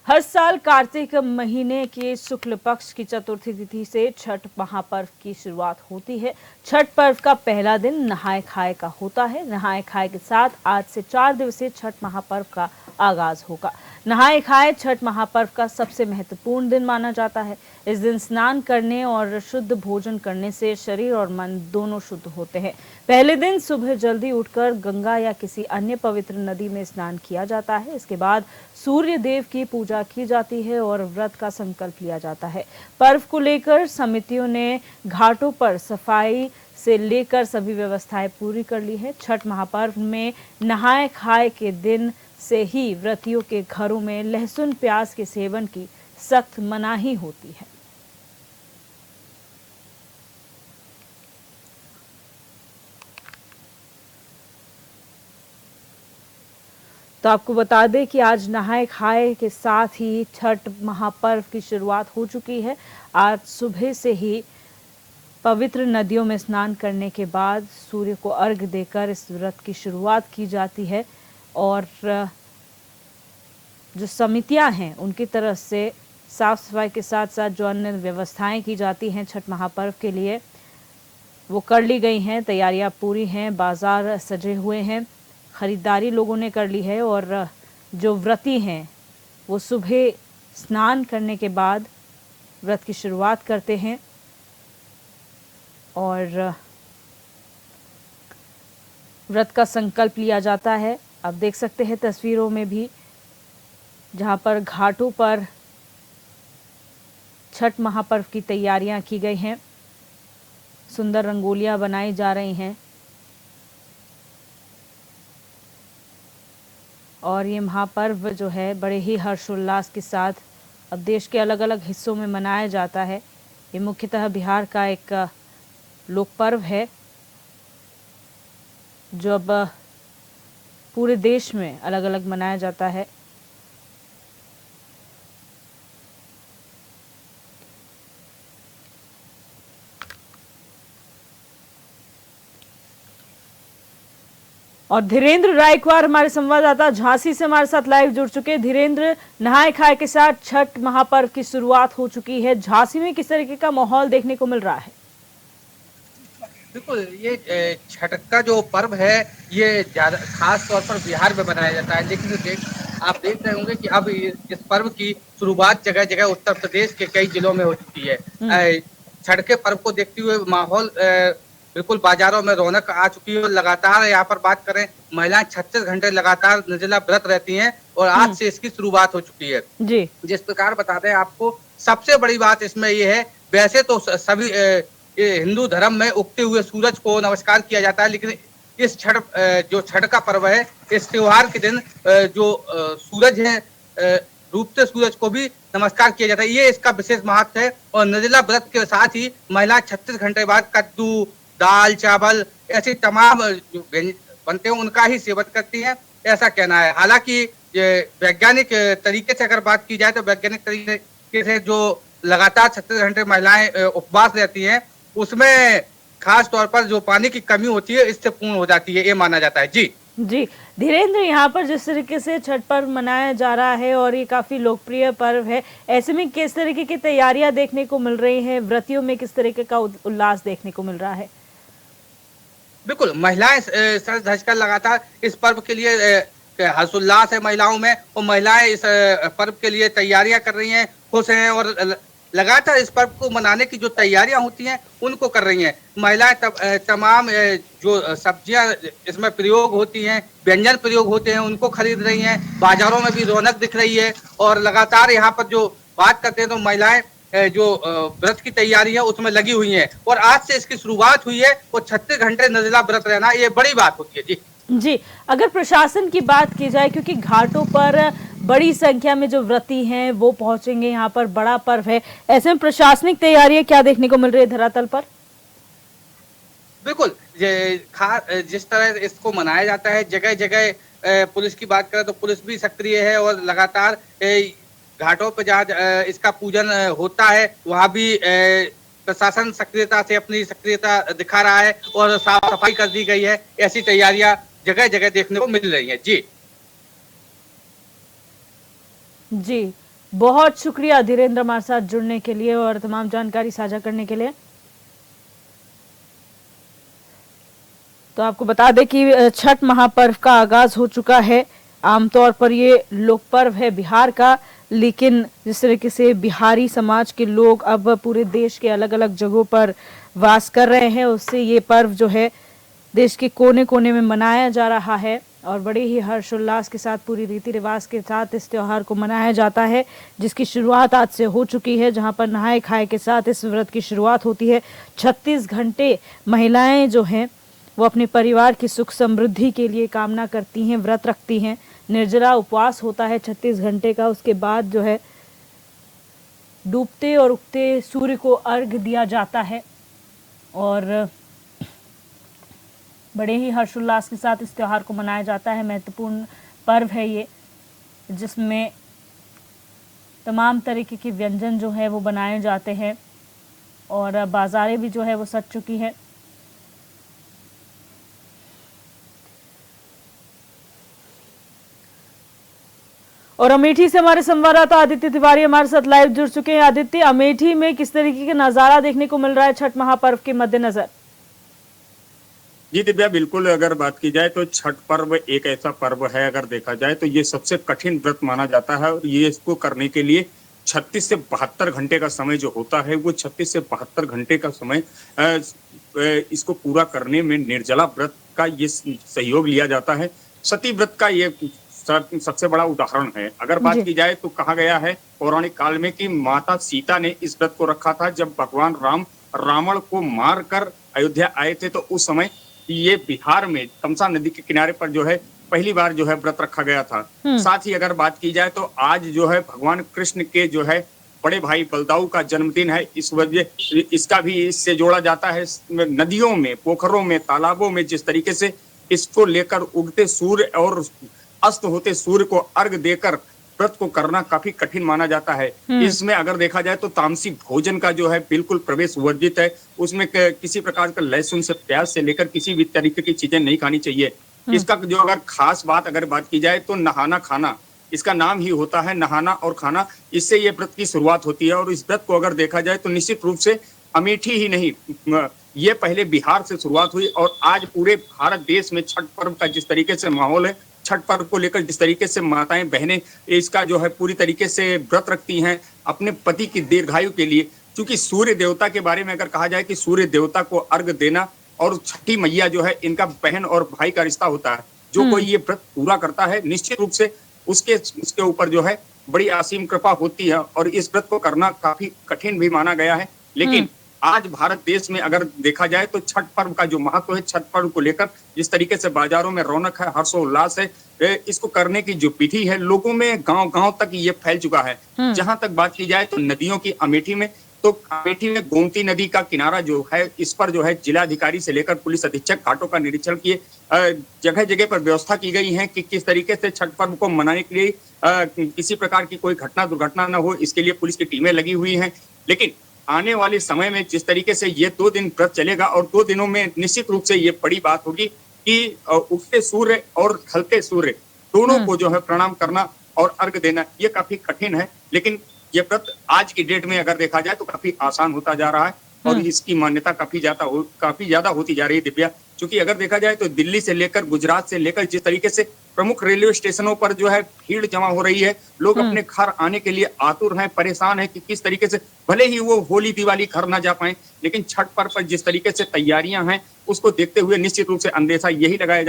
हर साल कार्तिक महीने के शुक्ल पक्ष की चतुर्थी तिथि से छठ महापर्व की शुरुआत होती है। छठ पर्व का पहला दिन नहाय खाए का होता है। नहाय खाए के साथ आज से 4 दिवसीय छठ महापर्व का आगाज होगा। नहाय खाए छठ महापर्व का सबसे महत्वपूर्ण दिन माना जाता है। इस दिन स्नान करने और शुद्ध भोजन करने से शरीर और मन दोनों शुद्ध होते हैं। पहले दिन सुबह जल्दी उठकर गंगा या किसी अन्य पवित्र नदी में स्नान किया जाता है। इसके बाद सूर्य देव की पूजा की जाती है और व्रत का संकल्प लिया जाता है। पर्व को लेकर समितियों ने घाटों पर सफाई से लेकर सभी व्यवस्थाएं पूरी कर ली है। छठ महापर्व में नहाय खाए के दिन से ही व्रतियों के घरों में लहसुन प्याज के सेवन की सख्त मनाही होती है। तो आपको बता दें कि आज नहाय खाए के साथ ही छठ महापर्व की शुरुआत हो चुकी है। आज सुबह से ही पवित्र नदियों में स्नान करने के बाद सूर्य को अर्घ्य देकर इस व्रत की शुरुआत की जाती है और जो समितियां हैं उनकी तरफ से साफ सफाई के साथ साथ जो अन्य व्यवस्थाएं की जाती हैं छठ महापर्व के लिए वो कर ली गई हैं। तैयारियां पूरी हैं, बाजार सजे हुए हैं, खरीदारी लोगों ने कर ली है और जो व्रती हैं वो सुबह स्नान करने के बाद व्रत की शुरुआत करते हैं और व्रत का संकल्प लिया जाता है। आप देख सकते हैं तस्वीरों में भी जहां पर घाटों पर छठ महापर्व की तैयारियां की गई हैं, सुंदर रंगोलियां बनाई जा रही हैं और ये महापर्व जो है बड़े ही हर्षोल्लास के साथ अब देश के अलग अलग हिस्सों में मनाया जाता है। ये मुख्यतः बिहार का एक लोक पर्व है जो अब पूरे देश में अलग अलग मनाया जाता है। और धीरेन्द्र रायकवार हमारे संवाददाता झांसी से हमारे साथ लाइव जुड़ चुके हैं। धीरेन्द्र, नहाय खाए के साथ छठ महापर्व की शुरुआत हो चुकी है। झांसी में किस तरीके का माहौल देखने को मिल रहा है? बिल्कुल, ये छठ का जो पर्व है ये ज्यादा खास तौर पर बिहार में मनाया जाता है, लेकिन आप देख रहे होंगे कि अब इस पर्व की शुरुआत जगह जगह उत्तर प्रदेश के कई जिलों में हो चुकी है। छठ के पर्व को देखते हुए माहौल बिल्कुल बाजारों में रौनक आ चुकी है। लगातार यहाँ पर बात करें, महिलाएं 36 घंटे लगातार निर्जला व्रत रहती हैं और आज से इसकी शुरुआत हो चुकी है जी। जिस प्रकार बताते हैं आपको, सबसे बड़ी बात इसमें ये है, वैसे तो सभी हिंदू धर्म में उगते हुए सूरज को नमस्कार किया जाता है, लेकिन इस जो छठ का पर्व है, इस त्योहार के दिन जो सूरज है, डूबते सूरज को भी नमस्कार किया जाता है। ये इसका विशेष महत्व है और निर्जला व्रत के साथ ही महिला 36 घंटे बाद कद्दू, दाल, चावल ऐसे तमाम जो व्यंजन बनते हैं उनका ही सेवन करती हैं, ऐसा कहना है। हालांकि वैज्ञानिक तरीके से अगर बात की जाए तो वैज्ञानिक तरीके से जो लगातार 36 घंटे महिलाएं उपवास रहती हैं उसमें खास तौर पर जो पानी की कमी होती है इससे पूर्ण हो जाती है, ये माना जाता है। जी जी धीरेन्द्र, यहाँ पर जिस तरीके से छठ पर्व मनाया जा रहा है और ये काफी लोकप्रिय पर्व है, ऐसे में किस तरीके की तैयारियां देखने को मिल रही हैं? व्रतियों में किस तरीके का उल्लास देखने को मिल रहा है? बिल्कुल, महिलाएं सज धज कर लगातार इस पर्व के लिए हर्षोल्लास है महिलाओं में और महिलाएं इस पर्व के लिए तैयारियां कर रही हैं, खुश हैं और लगातार इस पर्व को मनाने की जो तैयारियां होती हैं उनको कर रही हैं। महिलाएं तमाम जो सब्जियां इसमें प्रयोग होती हैं, व्यंजन प्रयोग होते हैं, उनको खरीद रही हैं। बाजारों में भी रौनक दिख रही है और लगातार यहाँ पर जो बात करते हैं तो महिलाएं जो व्रत की तैयारी है उसमें लगी हुई हैं और आज से इसकी शुरुआत हुई है और 36 घंटे निर्जला व्रत रहना ये बड़ी बात होती है। जी जी, अगर प्रशासन की बात की जाए, क्योंकि घाटों पर बड़ी संख्या में जो व्रती हैं वो पहुंचेंगे, यहाँ पर बड़ा पर्व है, ऐसे में प्रशासनिक तैयारियां क्या देखने को मिल रही है धरातल पर? बिल्कुल, जिस तरह इसको मनाया जाता है जगह जगह पुलिस की बात करें तो पुलिस भी सक्रिय है और लगातार घाटों पर जहाँ इसका पूजन होता है वहाँ भी प्रशासन सक्रियता से अपनी सक्रियता दिखा रहा है और साफ सफाई कर दी गई है। ऐसी तैयारियां जगह जगह देखने को मिल रही है। जी जी, बहुत शुक्रिया धीरेन्द्र हमारे साथ जुड़ने के लिए और तमाम जानकारी साझा करने के लिए। तो आपको बता दें कि छठ महापर्व का आगाज हो चुका है। आमतौर पर ये लोक पर्व है बिहार का, लेकिन जिस तरीके से बिहारी समाज के लोग अब पूरे देश के अलग अलग जगहों पर वास कर रहे हैं, उससे ये पर्व जो है देश के कोने कोने में मनाया जा रहा है और बड़े ही हर्षोल्लास के साथ पूरी रीति रिवाज के साथ इस त्योहार को मनाया जाता है, जिसकी शुरुआत आज से हो चुकी है, जहां पर नहाए खाए के साथ इस व्रत की शुरुआत होती है। 36 घंटे महिलाएं जो हैं वो अपने परिवार की सुख समृद्धि के लिए कामना करती हैं, व्रत रखती हैं। निर्जला उपवास होता है 36 घंटे का। उसके बाद जो है डूबते और उगते सूर्य को अर्घ दिया जाता है और बड़े ही हर्षोल्लास के साथ इस त्योहार को मनाया जाता है। महत्वपूर्ण पर्व है ये, जिसमें तमाम तरीके के व्यंजन जो है वो बनाए जाते हैं और बाजारें भी जो है वो सज चुकी है। और अमेठी से हमारे संवाददाता आदित्य तिवारी हमारे साथ लाइव जुड़ चुके हैं। आदित्य, अमेठी में किस तरीके का नजारा देखने को मिल रहा है छठ महापर्व के मद्देनजर? जी दिव्या, बिल्कुल अगर बात की जाए तो छठ पर्व एक ऐसा पर्व है, अगर देखा जाए तो ये सबसे कठिन व्रत माना जाता है और ये इसको करने के लिए 36 से 72 घंटे का समय जो होता है, वो 36 से 72 घंटे का समय इसको पूरा करने में निर्जला व्रत का ये सहयोग लिया जाता है। सती व्रत का ये सबसे बड़ा उदाहरण है। अगर बात की जाए तो कहा गया है पौराणिक काल में कि माता सीता ने इस व्रत को रखा था जब भगवान राम रावण को मार कर अयोध्या आए थे, तो उस समय ये बिहार में तमसा नदी के किनारे पर जो है पहली बार जो है व्रत रखा गया था। साथ ही अगर बात की जाए तो आज जो है भगवान कृष्ण के जो है बड़े भाई बलदाऊ का जन्मदिन है। इस वजह इसका भी इससे जोड़ा जाता है। नदियों में, पोखरों में, तालाबों में जिस तरीके से इसको लेकर उगते सूर्य और अस्त होते सूर्य को अर्घ देकर व्रत को करना काफी कठिन माना जाता है। इसमें अगर देखा जाए तो तामसी भोजन का जो है बिल्कुल प्रवेश वर्जित है। उसमें किसी प्रकार का लहसुन से, प्याज से लेकर किसी भी तरीके की चीजें नहीं खानी चाहिए। इसका जो अगर खास बात अगर बात की जाए तो नहाना खाना, इसका नाम ही होता है नहाना और खाना। इससे ये व्रत की शुरुआत होती है और इस व्रत को अगर देखा जाए तो निश्चित रूप से अमेठी ही नहीं, ये पहले बिहार से शुरुआत हुई और आज पूरे भारत देश में छठ पर्व का जिस तरीके से माहौल है, छठ पर्व को लेकर जिस तरीके से माताएं बहनें इसका जो है पूरी तरीके से व्रत रखती हैं अपने पति की दीर्घायु के लिए। क्योंकि सूर्य देवता के बारे में अगर कहा जाए कि सूर्य देवता को अर्घ देना और छठी मैया जो है इनका बहन और भाई का रिश्ता होता है। जो कोई ये व्रत पूरा करता है निश्चित रूप से उसके ऊपर जो है बड़ी असीम कृपा होती है और इस व्रत को करना काफी कठिन भी माना गया है। लेकिन आज भारत देश में अगर देखा जाए तो छठ पर्व का जो महत्व है, छठ पर्व को लेकर जिस तरीके से बाजारों में रौनक है, हर्षोल्लास है, इसको करने की जो विधि है लोगों में गांव-गांव तक ये फैल चुका है। जहां तक बात की जाए तो नदियों की, अमेठी में तो अमेठी में गोमती नदी का किनारा जो है, इस पर जो है जिलाधिकारी से लेकर पुलिस अधीक्षक घाटों का निरीक्षण किए। जगह जगह पर व्यवस्था की गई है कि किस तरीके से छठ पर्व को मनाने के लिए किसी प्रकार की कोई घटना दुर्घटना न हो, इसके लिए पुलिस की टीमें लगी हुई हैं। लेकिन आने वाले समय में जिस तरीके से ये 2 दिन व्रत चलेगा और 2 दिनों में निश्चित रूप से ये बड़ी बात होगी कि उगते सूर्य और ढलते सूर्य दोनों को जो है प्रणाम करना और अर्घ देना ये काफी कठिन है। लेकिन ये व्रत आज की डेट में अगर देखा जाए तो काफी आसान होता जा रहा है और इसकी मान्यता काफी ज्यादा होती जा रही है दिव्या। क्योंकि अगर देखा जाए तो दिल्ली से लेकर, गुजरात से लेकर जिस तरीके से प्रमुख रेलवे स्टेशनों पर जो है भीड़ जमा हो रही है, लोग अपने घर आने के लिए आतुर हैं, परेशान हैं कि किस तरीके से भले ही वो होली दिवाली घर ना जा पाए, लेकिन छठ पर्व पर जिस तरीके से तैयारियां हैं उसको देखते हुए निश्चित रूप से अंदाजा यही लगाया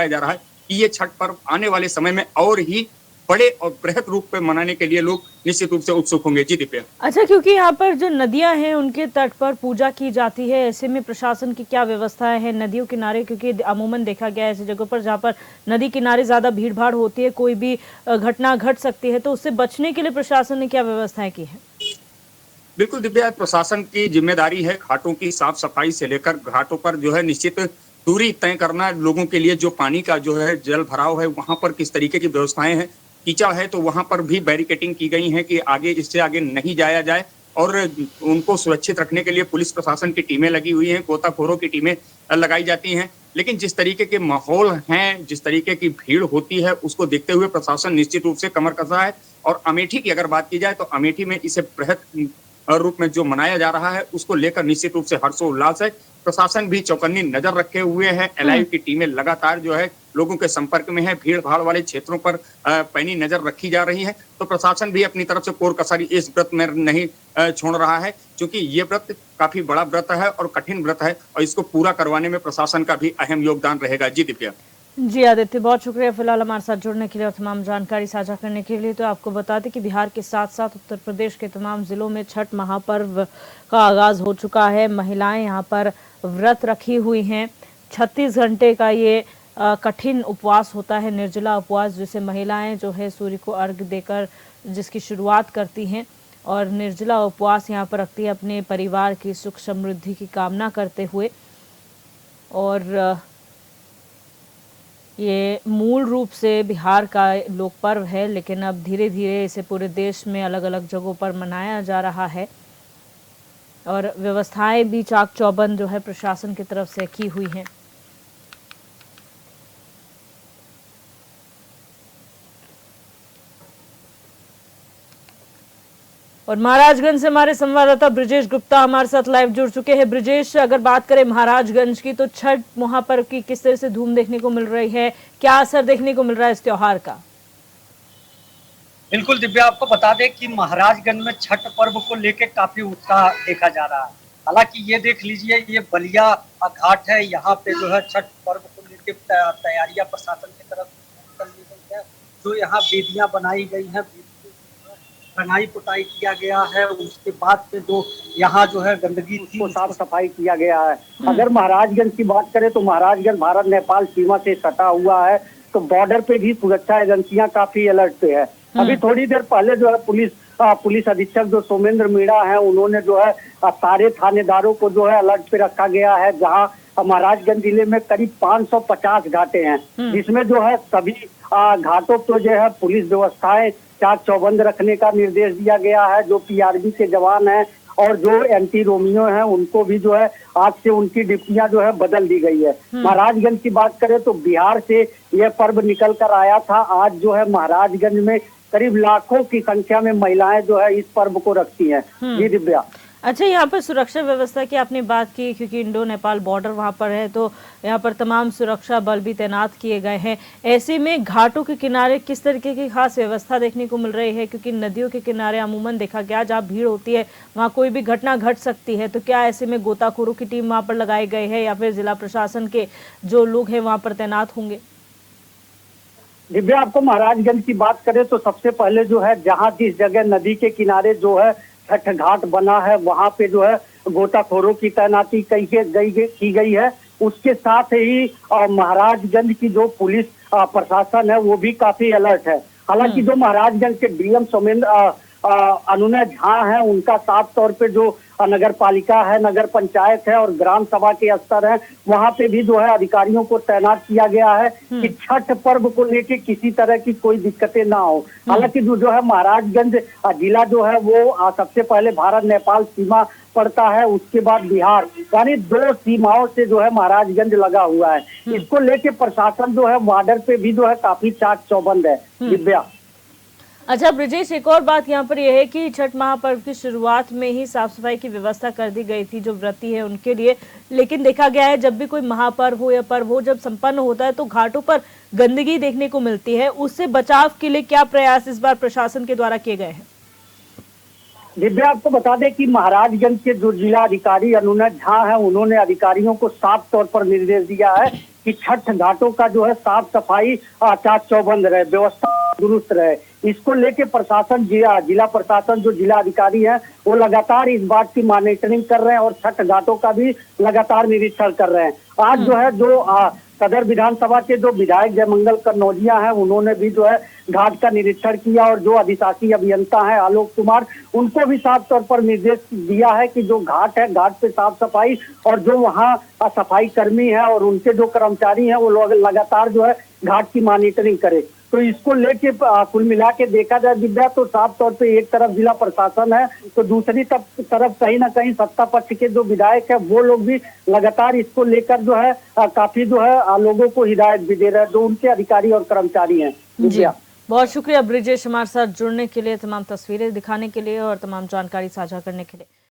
जा रहा है कि ये छठ पर्व आने वाले समय में और ही बड़े और बृहद रूप में मनाने के लिए लोग निश्चित रूप से उत्सुक होंगे। जी दिव्या। अच्छा, क्योंकि यहाँ पर जो नदियां हैं उनके तट पर पूजा की जाती है, ऐसे में प्रशासन की क्या व्यवस्थाएं हैं नदियों किनारे? क्योंकि अमूमन देखा गया है ऐसी जगहों पर जहाँ पर नदी किनारे ज्यादा भीड़ भाड़ होती है, कोई भी घटना घट सकती है, तो उससे बचने के लिए प्रशासन ने क्या व्यवस्थाएं की है? बिल्कुल दिव्या, प्रशासन की जिम्मेदारी है घाटों की साफ सफाई से लेकर घाटों पर जो है निश्चित दूरी तय करना, लोगों के लिए जो पानी का जो है जल भराव है वहां पर किस तरीके की व्यवस्थाएं हैं। कीचड़ है तो वहां पर भी बैरिकेटिंग की गई है कि इससे आगे नहीं जाया जाए और उनको सुरक्षित रखने के लिए पुलिस प्रशासन की टीमें लगी हुई हैं, गोताखोरों की टीमें लगाई जाती हैं। लेकिन जिस तरीके के माहौल हैं, जिस तरीके की भीड़ होती है, उसको देखते हुए प्रशासन निश्चित रूप से कमर कसा है। और अमेठी की अगर बात की जाए तो अमेठी में इसे बृहद रूप में जो मनाया जा रहा है, उसको लेकर निश्चित रूप से हर्षोल्लास है। प्रशासन भी चौकन्नी नजर रखे हुए है। एलआईयू की टीमें लगातार जो है लोगों के संपर्क में है। भीड़ भाड़ वाले क्षेत्रों पर पैनी नजर रखी जा रही है। तो प्रशासन भी अपनी तरफ से कोर कसर इस व्रत में नहीं छोड़ रहा है, क्योंकि ये व्रत काफी बड़ा व्रत है और कठिन व्रत है, और इसको पूरा करवाने में प्रशासन का भी अहम योगदान रहेगा। जी दिव्या। जी आदित्य, बहुत शुक्रिया फिलहाल हमारे साथ जुड़ने के लिए और तमाम जानकारी साझा करने के लिए। तो आपको बता दें कि बिहार के साथ साथ उत्तर प्रदेश के तमाम जिलों में छठ महापर्व का आगाज हो चुका है। महिलाएं यहां पर व्रत रखी हुई हैं। 36 घंटे का ये कठिन उपवास होता है, निर्जला उपवास, जिसे महिलाएं जो है सूर्य को अर्घ्य देकर जिसकी शुरुआत करती हैं और निर्जला उपवास यहाँ पर रखती है अपने परिवार की सुख समृद्धि की कामना करते हुए। और ये मूल रूप से बिहार का लोक पर्व है, लेकिन अब धीरे धीरे इसे पूरे देश में अलग अलग जगहों पर मनाया जा रहा है और व्यवस्थाएं भी चाक चौबंद जो है प्रशासन की तरफ से की हुई हैं। और महाराजगंज से हमारे संवाददाता ब्रिजेश गुप्ता हमारे साथ लाइव जुड़ चुके हैं। ब्रिजेश, अगर बात करें महाराजगंज की, तो छठ महापर्व की किस तरह से धूम देखने को मिल रही है, क्या असर देखने को मिल रहा है इस त्योहार का? बिल्कुल दिव्या, आपको बता दें कि महाराजगंज में छठ पर्व को लेकर काफी उत्साह देखा जा रहा है। हालांकि ये देख लीजिए, ये बलिया घाट है, यहाँ पे जो है छठ पर्व को लेकर तैयारियां प्रशासन की तरफ कर ली गई है। जो यहाँ वेदियां बनाई गई हैं, रंगाई पुताई किया गया है, उसके बाद से जो यहाँ जो है गंदगी थी उसको साफ सफाई किया गया है। अगर महाराजगंज की बात करें तो महाराजगंज भारत नेपाल सीमा से सटा हुआ है, तो बॉर्डर पे भी सुरक्षा एजेंसियां काफी अलर्ट पे है। अभी थोड़ी देर पहले जो है पुलिस अधीक्षक जो सोमेंद्र मीणा है, उन्होंने जो है सारे थानेदारों को जो है अलर्ट पे रखा गया है। जहाँ महाराजगंज जिले में करीब 550 घाटे हैं, जिसमें जो है सभी घाटों पर जो है पुलिस व्यवस्थाएं चाक चौबंद रखने का निर्देश दिया गया है। जो पीआरबी के जवान हैं और जो एंटी रोमियो हैं, उनको भी जो है आज से उनकी ड्यूटियां जो है बदल दी गई है। महाराजगंज की बात करें तो बिहार से यह पर्व निकल कर आया था। आज जो है महाराजगंज में करीब लाखों की संख्या में महिलाएं जो है इस पर्व को रखती हैं। जी दिव्या। अच्छा, यहाँ पर सुरक्षा व्यवस्था की आपने बात की, क्योंकि इंडो नेपाल बॉर्डर वहाँ पर है, तो यहाँ पर तमाम सुरक्षा बल भी तैनात किए गए हैं। ऐसे में घाटों के किनारे किस तरीके की खास व्यवस्था देखने को मिल रही है? क्योंकि नदियों के किनारे अमूमन देखा गया जहाँ भीड़ होती है वहाँ कोई भी घटना घट सकती है, तो क्या ऐसे में गोताखोरों की टीम वहाँ पर लगाई गई है या फिर जिला प्रशासन के जो लोग हैं वहाँ पर तैनात होंगे? दिव्या, आपको महाराजगंज की बात करें तो सबसे पहले जो है जहाँ जिस जगह नदी के किनारे जो है छठ घाट बना है, वहाँ पे जो है गोताखोरों की तैनाती की गई है। उसके साथ ही महाराजगंज की जो पुलिस प्रशासन है वो भी काफी अलर्ट है। हालांकि जो महाराजगंज के डीएम सोमेंद्र अनुनय झा है, उनका साफ तौर पे जो नगर पालिका है, नगर पंचायत है और ग्राम सभा के स्तर है, वहाँ पे भी जो है अधिकारियों को तैनात किया गया है कि छठ पर्व को लेके किसी तरह की कोई दिक्कतें ना हो। हालांकि जो है महाराजगंज जिला जो है वो सबसे पहले भारत नेपाल सीमा पड़ता है, उसके बाद बिहार, यानी 2 सीमाओं से जो है महाराजगंज लगा हुआ है। इसको लेके प्रशासन जो है बॉर्डर पे भी जो है काफी चाक चौबंद है। दिव्या। अच्छा ब्रिजेश, एक और बात यहाँ पर यह है कि छठ महापर्व की शुरुआत में ही साफ सफाई की व्यवस्था कर दी गई थी जो व्रती है उनके लिए, लेकिन देखा गया है जब भी कोई महापर्व हो या पर्व हो, जब संपन्न होता है तो घाटों पर गंदगी देखने को मिलती है। उससे बचाव के लिए क्या प्रयास इस बार प्रशासन के द्वारा किए गए हैं? दिव्या, आपको बता दें कि महाराजगंज के जो जिला अधिकारी अनुनय झा है, उन्होंने अधिकारियों को साफ तौर पर निर्देश दिया है कि छठ घाटों का जो है साफ सफाई चाक चौबंद रहे, व्यवस्था दुरुस्त रहे। इसको लेके प्रशासन जिला प्रशासन जो जिला अधिकारी है वो लगातार इस बात की मॉनिटरिंग कर रहे हैं और छठ घाटों का भी लगातार निरीक्षण कर रहे हैं। आज जो है जो सदर विधानसभा के जो विधायक जयमंगल कन्नौजिया हैं, उन्होंने भी जो है घाट का निरीक्षण किया और जो अधिशासी अभियंता है आलोक कुमार, उनको भी साफ तौर पर निर्देश दिया है कि जो घाट है घाट पे साफ सफाई और जो वहाँ सफाई कर्मी है और उनके जो कर्मचारी हैं वो लोग लगातार जो है घाट की मॉनिटरिंग करे। तो इसको लेके कुल मिला के देखा जाए दिव्या, तो साफ तौर पे एक तरफ जिला प्रशासन है, तो दूसरी तरफ कहीं ना कहीं सत्ता पक्ष के जो विधायक है वो लोग भी लगातार इसको लेकर जो है काफी जो है लोगों को हिदायत भी दे रहे हैं, जो उनके अधिकारी और कर्मचारी हैं। जी, बहुत शुक्रिया ब्रिजेश हमारे साथ जुड़ने के लिए, तमाम तस्वीरें दिखाने के लिए और तमाम जानकारी साझा करने के लिए।